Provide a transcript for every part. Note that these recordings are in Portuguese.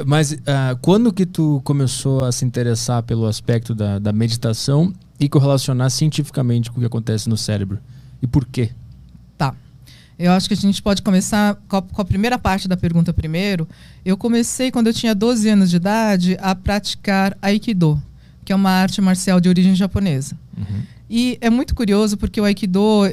Mas quando que tu começou a se interessar pelo aspecto da meditação e correlacionar cientificamente com o que acontece no cérebro? E por quê? Tá. Eu acho que a gente pode começar com a primeira parte da pergunta primeiro. Eu comecei, quando eu tinha 12 anos de idade, a praticar Aikido, que é uma arte marcial de origem japonesa. Uhum. E é muito curioso porque o Aikido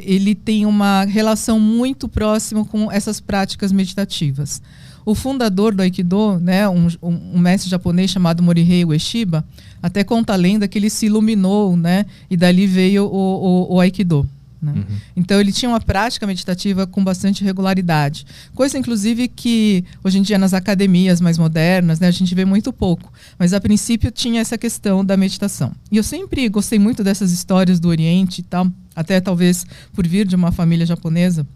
ele tem uma relação muito próxima com essas práticas meditativas. O fundador do Aikido, né, um mestre japonês chamado Morihei Ueshiba, até conta a lenda que ele se iluminou, né, e dali veio o Aikido. Né? Uhum. Então ele tinha uma prática meditativa com bastante regularidade, coisa inclusive que hoje em dia nas academias mais modernas, né, a gente vê muito pouco, mas a princípio tinha essa questão da meditação. E eu sempre gostei muito dessas histórias do Oriente e tal, até talvez por vir de uma família japonesa.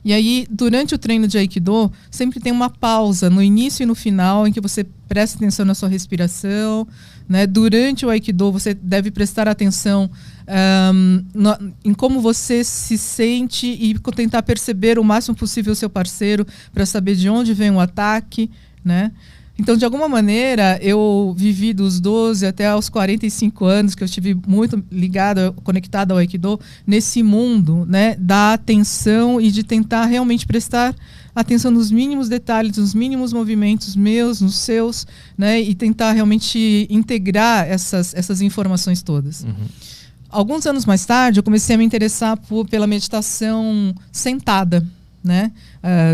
E aí, durante o treino de Aikido, sempre tem uma pausa no início e no final em que você presta atenção na sua respiração. Né? Durante o Aikido, você deve prestar atenção em como você se sente e tentar perceber o máximo possível o seu parceiro para saber de onde vem o ataque. Né? Então, de alguma maneira, eu vivi dos 12 até aos 45 anos, que eu estive muito conectada ao Aikido, nesse mundo, né, da atenção e de tentar realmente prestar atenção nos mínimos detalhes, nos mínimos movimentos meus, nos seus, né, e tentar realmente integrar essas informações todas. Uhum. Alguns anos mais tarde, eu comecei a me interessar pela meditação sentada. Né?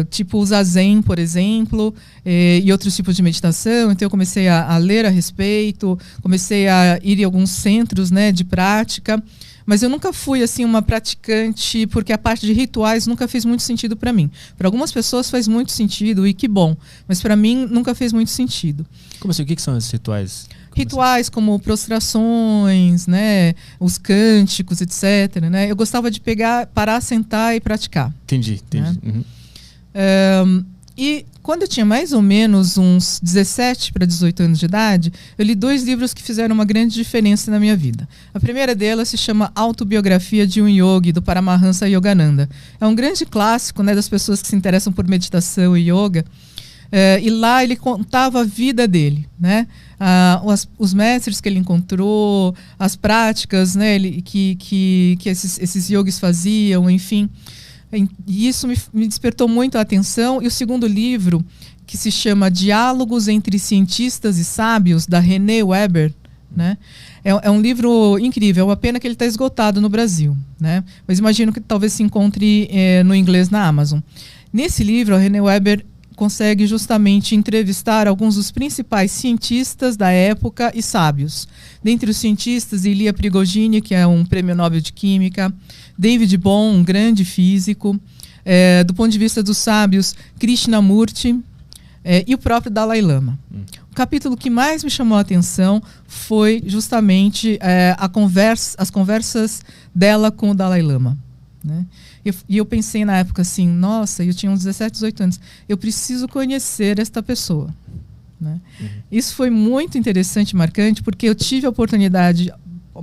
Tipo o Zazen, por exemplo, e outros tipos de meditação. Então eu comecei a ler a respeito, comecei a ir em alguns centros, né, de prática, mas eu nunca fui assim uma praticante, porque a parte de rituais nunca fez muito sentido para mim. Para algumas pessoas faz muito sentido e que bom, mas para mim nunca fez muito sentido. Como assim? O que são esses rituais? Rituais como prostrações, né, os cânticos, etc. Né? Eu gostava de parar, sentar e praticar. Entendi. Né? Uhum. E quando eu tinha mais ou menos uns 17 para 18 anos de idade, eu li 2 livros que fizeram uma grande diferença na minha vida. A primeira delas se chama Autobiografia de um Yogi, do Paramahansa Yogananda. É um grande clássico, né, das pessoas que se interessam por meditação e yoga. E lá ele contava a vida dele, né? Os mestres que ele encontrou, as práticas, né, que esses yogis faziam, enfim. E isso me despertou muito a atenção. E o segundo livro, que se chama Diálogos entre Cientistas e Sábios, da Renée Weber, né? É um livro incrível. É uma pena que ele está esgotado no Brasil, né? Mas imagino que talvez se encontre no inglês na Amazon. Nesse livro, a Renée Weber consegue justamente entrevistar alguns dos principais cientistas da época e sábios. Dentre os cientistas, Ilya Prigogine, que é um prêmio Nobel de Química, David Bohm, um grande físico, do ponto de vista dos sábios, Krishnamurti e o próprio Dalai Lama. O capítulo que mais me chamou a atenção foi justamente as conversas dela com o Dalai Lama. Né? E eu pensei na época assim, nossa, eu tinha uns 17, 18 anos, eu preciso conhecer esta pessoa. Né? Uhum. Isso foi muito interessante e marcante, porque eu tive a oportunidade,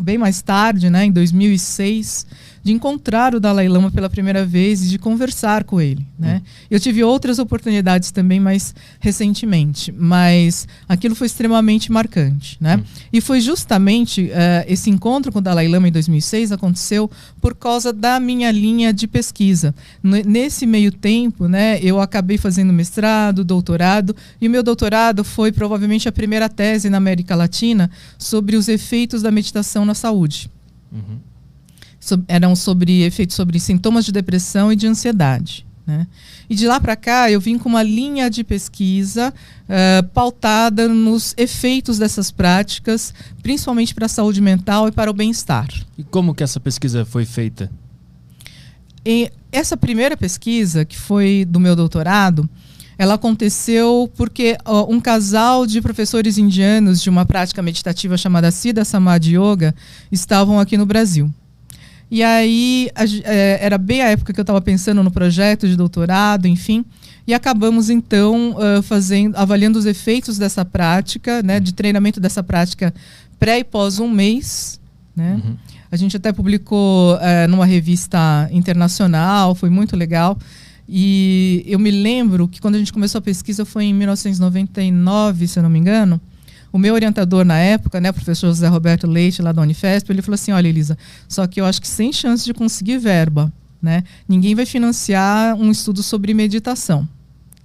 bem mais tarde, né, em 2006, de encontrar o Dalai Lama pela primeira vez e de conversar com ele. Né? Eu tive outras oportunidades também mais recentemente, mas aquilo foi extremamente marcante. Né? E foi justamente esse encontro com o Dalai Lama em 2006 aconteceu por causa da minha linha de pesquisa. Nesse meio tempo, né, eu acabei fazendo mestrado, doutorado, e o meu doutorado foi provavelmente a primeira tese na América Latina sobre os efeitos da meditação na saúde. Uhum. Eram sobre efeitos sobre sintomas de depressão e de ansiedade. Né? E de lá para cá eu vim com uma linha de pesquisa pautada nos efeitos dessas práticas, principalmente para a saúde mental e para o bem-estar. E como que essa pesquisa foi feita? E essa primeira pesquisa, que foi do meu doutorado, ela aconteceu porque um casal de professores indianos de uma prática meditativa chamada Siddha Samadhi Yoga estavam aqui no Brasil. E aí, era bem a época que eu estava pensando no projeto de doutorado, enfim, e acabamos então avaliando os efeitos dessa prática, né, de treinamento dessa prática pré e pós um mês. Né? Uhum. A gente até publicou numa revista internacional, foi muito legal. E eu me lembro que quando a gente começou a pesquisa foi em 1999, se eu não me engano. O meu orientador na época, né, o professor José Roberto Leite, lá da Unifesp, ele falou assim, olha, Elisa, só que eu acho que sem chance de conseguir verba, né? Ninguém vai financiar um estudo sobre meditação.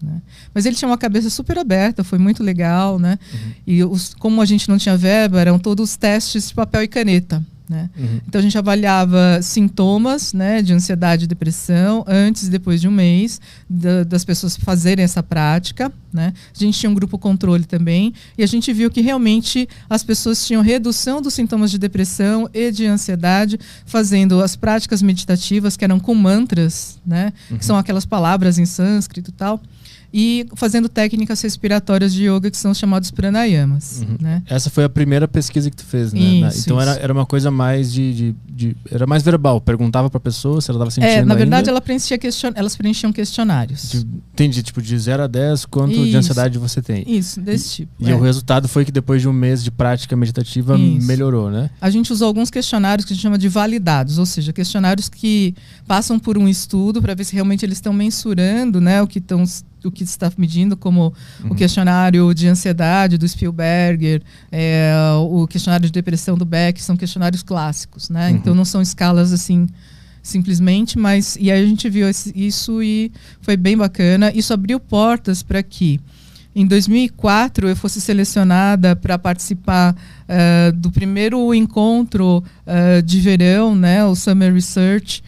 Né? Mas ele tinha uma cabeça super aberta, foi muito legal, né? E como a gente não tinha verba, eram todos testes de papel e caneta. Né? Então a gente avaliava sintomas, né, de ansiedade e depressão antes e depois de um mês das pessoas fazerem essa prática. Né? A gente tinha um grupo controle também e a gente viu que realmente as pessoas tinham redução dos sintomas de depressão e de ansiedade fazendo as práticas meditativas que eram com mantras, né? Que são aquelas palavras em sânscrito e tal. E fazendo técnicas respiratórias de yoga que são chamados pranayamas. Né? Essa foi a primeira pesquisa que tu fez, né? Isso, então isso. Era uma coisa mais era mais verbal. Perguntava pra pessoa se ela estava sentindo na verdade, ainda. elas preenchiam questionários. Entendi, tipo de 0 a 10, quanto de ansiedade você tem. Isso, desse tipo. E o resultado foi que depois de um mês de prática meditativa melhorou, né? A gente usou alguns questionários que a gente chama de validados, ou seja, questionários que passam por um estudo para ver se realmente eles estão mensurando, né, o que está medindo, como o questionário de ansiedade do Spielberger, o questionário de depressão do Beck, são questionários clássicos, né? Então não são escalas assim simplesmente, mas e aí a gente viu isso e foi bem bacana. Isso abriu portas para que em 2004 eu fosse selecionada para participar do primeiro encontro de verão, né, o Summer Research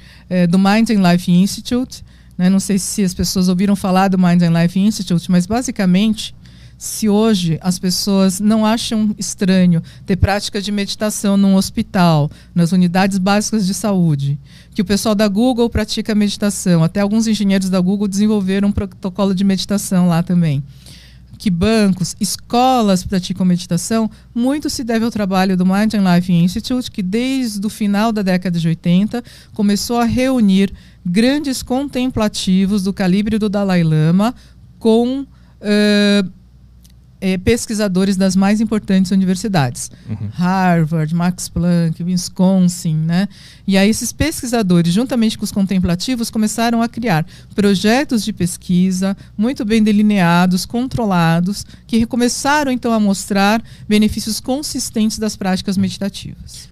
do Mind and Life Institute. Né? Não sei se as pessoas ouviram falar do Mind and Life Institute, mas basicamente, se hoje as pessoas não acham estranho ter prática de meditação num hospital, nas unidades básicas de saúde, que o pessoal da Google pratica meditação, até alguns engenheiros da Google desenvolveram um protocolo de meditação lá também, que bancos, escolas praticam meditação, muito se deve ao trabalho do Mind and Life Institute, que desde o final da década de 80 começou a reunir grandes contemplativos do calibre do Dalai Lama com pesquisadores das mais importantes universidades. Harvard, Max Planck, Wisconsin, né? E aí esses pesquisadores, juntamente com os contemplativos, começaram a criar projetos de pesquisa muito bem delineados, controlados, que começaram então a mostrar benefícios consistentes das práticas meditativas.